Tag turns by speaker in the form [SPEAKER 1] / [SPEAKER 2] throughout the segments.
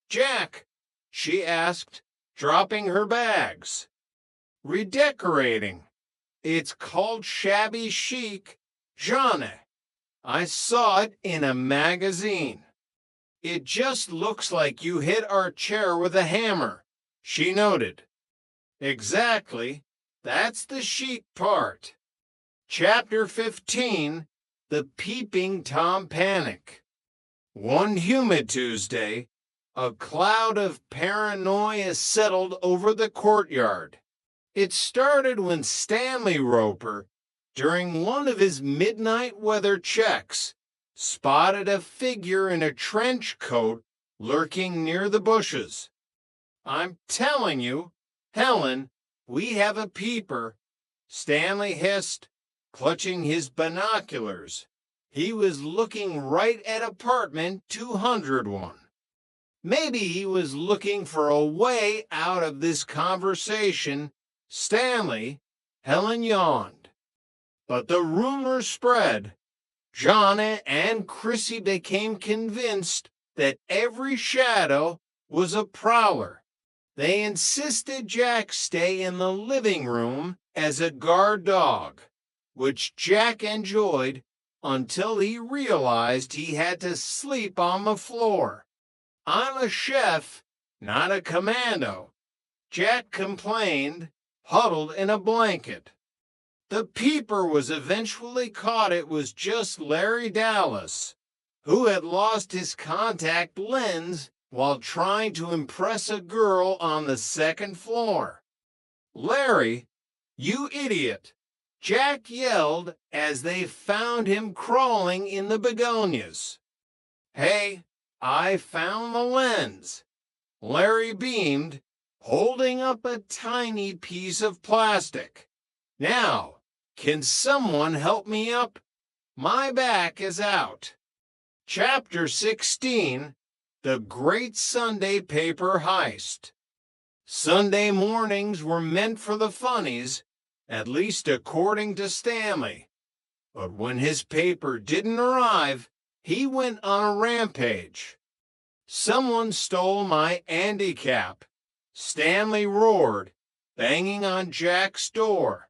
[SPEAKER 1] "Jack," she asked, dropping her bags. "Redecorating. It's called shabby chic, Jeanne. I saw it in a magazine." "It just looks like you hit our chair with a hammer," she noted. "Exactly. That's the chic part." Chapter 15, The Peeping Tom Panic. One humid Tuesday, a cloud of paranoia settled over the courtyard. It started when Stanley Roper, during one of his midnight weather checks, spotted a figure in a trench coat lurking near the bushes. "I'm telling you, Helen, we have a peeper," Stanley hissed, clutching his binoculars. He was looking right at apartment 201. Maybe he was looking for a way out of this conversation. "Stanley," Helen yawned. But the rumor spread. Johnny and Chrissy became convinced that every shadow was a prowler. They insisted Jack stay in the living room as a guard dog, which Jack enjoyed until he realized he had to sleep on the floor. "I'm a chef, not a commando," Jack complained, huddled in a blanket. The peeper was eventually caught. It was just Larry Dallas, who had lost his contact lens while trying to impress a girl on the second floor. "Larry, you idiot!" Jack yelled as they found him crawling in the begonias. "Hey, I found the lens," Larry beamed, holding up a tiny piece of plastic. "Now, can someone help me up? My back is out." Chapter 16, The Great Sunday Paper Heist. Sunday mornings were meant for the funnies, at least according to Stanley. But when his paper didn't arrive, he went on a rampage. "Someone stole my Andy cap," Stanley roared, banging on Jack's door.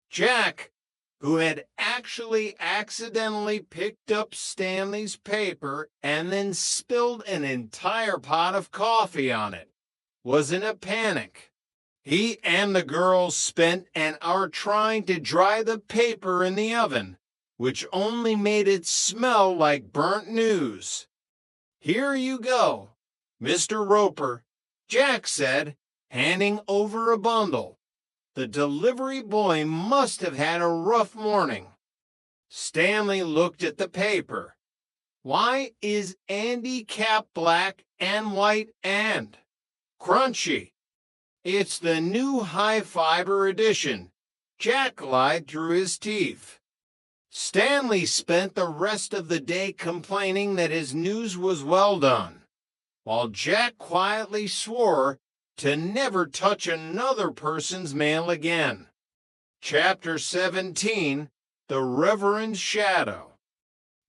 [SPEAKER 1] Jack, who had actually accidentally picked up Stanley's paper and then spilled an entire pot of coffee on it, was in a panic. He and the girls spent an hour trying to dry the paper in the oven, which only made it smell like burnt news. "Here you go, Mr. Roper," Jack said, handing over a bundle. The delivery boy must have had a rough morning. Stanley looked at the paper. "Why is Andy cap black and white and crunchy?" "It's the new high-fiber edition," Jack lied through his teeth. Stanley spent the rest of the day complaining that his news was well done, while Jack quietly swore to never touch another person's mail again. Chapter 17, The Reverend's Shadow.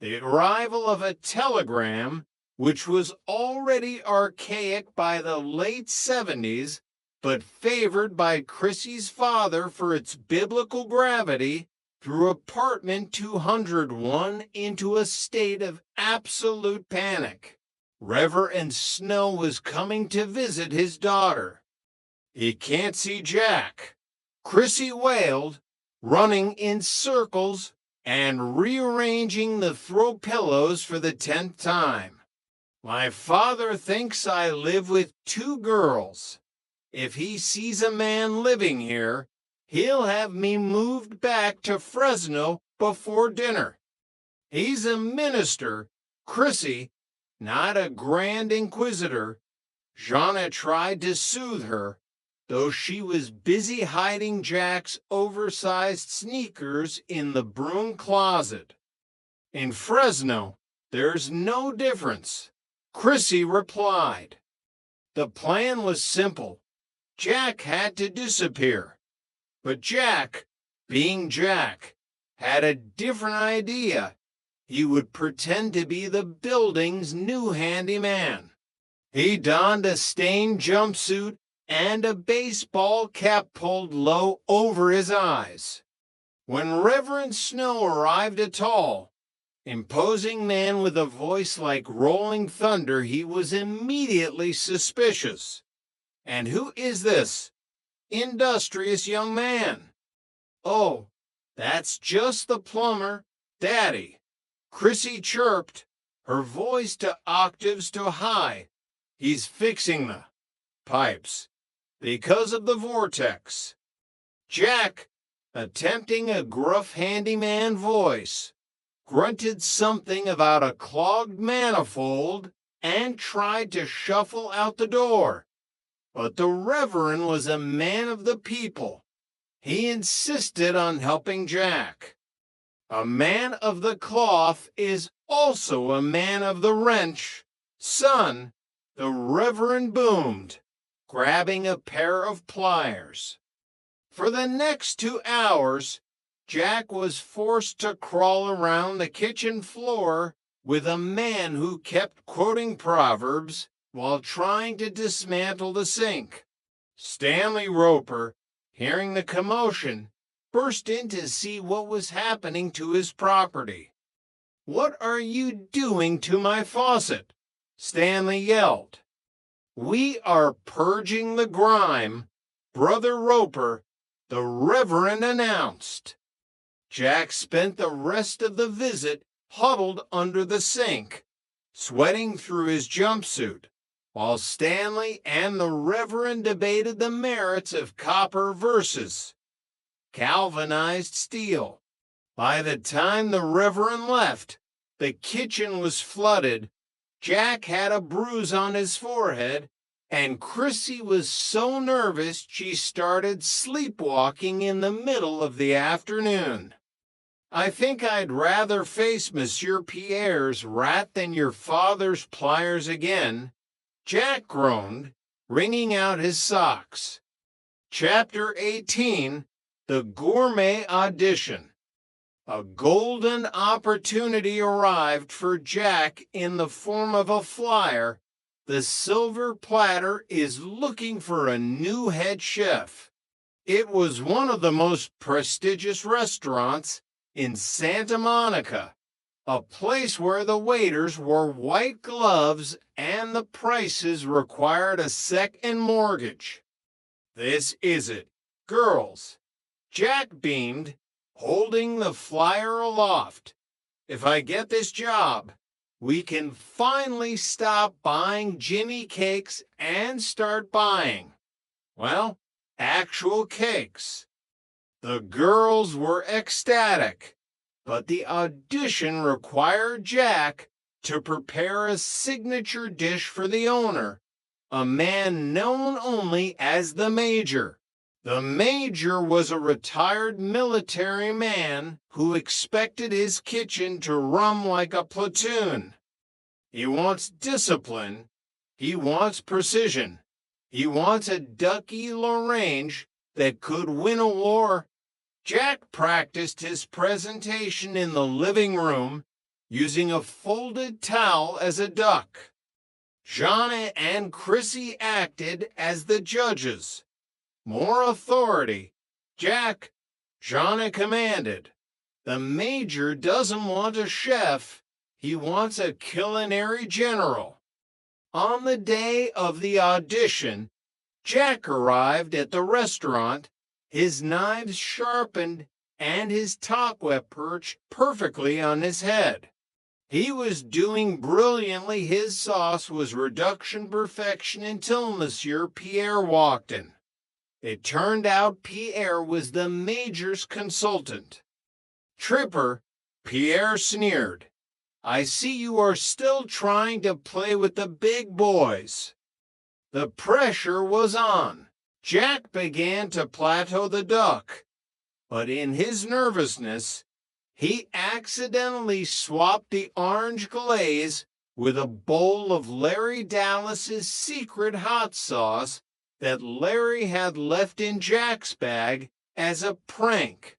[SPEAKER 1] The arrival of a telegram, which was already archaic by the late 70s, but favored by Chrissy's father for its biblical gravity, threw apartment 201 into a state of absolute panic. Reverend Snow was coming to visit his daughter. "He can't see Jack," Chrissy wailed, running in circles and rearranging the throw pillows for the 10th time. "My father thinks I live with 2 girls. If he sees a man living here, he'll have me moved back to Fresno before dinner. He's a minister, Chrissy, not a grand inquisitor." Jeanne tried to soothe her, though she was busy hiding Jack's oversized sneakers in the broom closet. "In Fresno, there's no difference," Chrissy replied. The plan was simple. Jack had to disappear. But Jack, being Jack, had a different idea. He would pretend to be the building's new handyman. He donned a stained jumpsuit and a baseball cap pulled low over his eyes. When Reverend Snow arrived, a tall, imposing man with a voice like rolling thunder, he was immediately suspicious. "And who is this industrious young man?" "Oh, that's just the plumber, Daddy," Chrissy chirped, her voice to octaves too high. "He's fixing the pipes because of the vortex." Jack, attempting a gruff handyman voice, grunted something about a clogged manifold and tried to shuffle out the door. But the Reverend was a man of the people. He insisted on helping Jack. A man of the cloth is also a man of the wrench. "Son," the Reverend boomed, grabbing a pair of pliers. For the next 2 hours, Jack was forced to crawl around the kitchen floor with a man who kept quoting Proverbs while trying to dismantle the sink. Stanley Roper, hearing the commotion, burst in to see what was happening to his property. "What are you doing to my faucet?" Stanley yelled. "We are purging the grime, Brother Roper," the Reverend announced. Jack spent the rest of the visit huddled under the sink, sweating through his jumpsuit, while Stanley and the Reverend debated the merits of copper versus galvanized steel. By the time the Reverend left, the kitchen was flooded. Jack had a bruise on his forehead, and Chrissy was so nervous she started sleepwalking in the middle of the afternoon. "I think I'd rather face Monsieur Pierre's rat than your father's pliers again," Jack groaned, wringing out his socks. Chapter 18, The Gourmet Audition. A golden opportunity arrived for Jack in the form of a flyer. The Silver Platter is looking for a new head chef. It was one of the most prestigious restaurants in Santa Monica, a place where the waiters wore white gloves and the prices required a second mortgage. "This is it, girls," Jack beamed, holding the flyer aloft. "If I get this job, we can finally stop buying Jimmy cakes and start buying, well, actual cakes." The girls were ecstatic, but the audition required Jack to prepare a signature dish for the owner, a man known only as the Major. The Major was a retired military man who expected his kitchen to run like a platoon. He wants discipline. He wants precision. He wants a Ducky Lagrange that could win a war. Jack practiced his presentation in the living room using a folded towel as a duck. Johnny and Chrissy acted as the judges. "More authority, Jack," Johnny commanded. "The Major doesn't want a chef. He wants a culinary general." On the day of the audition, Jack arrived at the restaurant, his knives sharpened and his top whip perched perfectly on his head. He was doing brilliantly. His sauce was reduction perfection until Monsieur Pierre walked in. It turned out Pierre was the Major's consultant. "Tripper," Pierre sneered, "I see you are still trying to play with the big boys." The pressure was on. Jack began to plateau the duck, but in his nervousness, he accidentally swapped the orange glaze with a bowl of Larry Dallas's secret hot sauce that Larry had left in Jack's bag as a prank.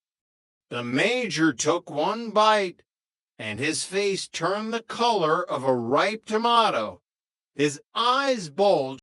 [SPEAKER 1] The Major took one bite, and his face turned the color of a ripe tomato. His eyes bulged